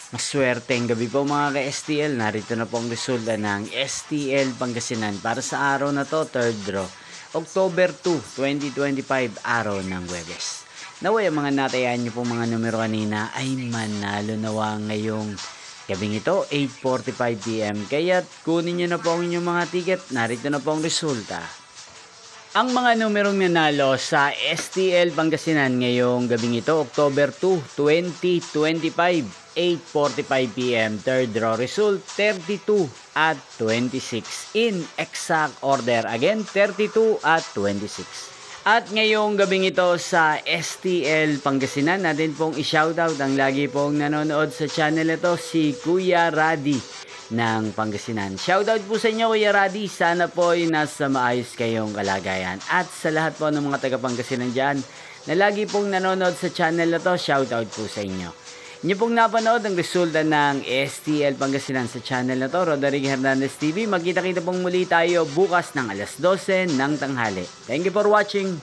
Maswerteng gabi po mga ka-STL. Narito na po ang resulta ng STL Pangasinan para sa araw na to, third draw. October 2, 2025, araw ng Huwebes. Naway ang mga natayan nyo pong mga numero kanina ay manalo nawa ngayong gabing ito, 8:45 PM. Kaya kunin nyo na po ang inyong mga ticket. Narito na po ang resulta. Ang mga numerong nanalo sa STL Pangasinan ngayong gabing ito, October 2, 2025, 8:45 PM, third draw result, 32 at 26. In exact order, again, 32 at 26. At ngayong gabing ito sa STL Pangasinan, natin pong i-shoutout ang lagi pong nanonood sa channel ito, si Kuya Radi ng Pangasinan. Shoutout po sa inyo, Kuya Radi. Sana po ay nasa maayos kayong kalagayan. At sa lahat po ng mga taga Pangasinan dyan na lagi pong nanonood sa channel na to, shoutout po sa inyo. Inyo pong napanood ang resulta ng STL Pangasinan sa channel na to, Roderick Hernandez TV. Magkita-kita pong muli tayo bukas ng alas 12 ng tanghali. Thank you for watching.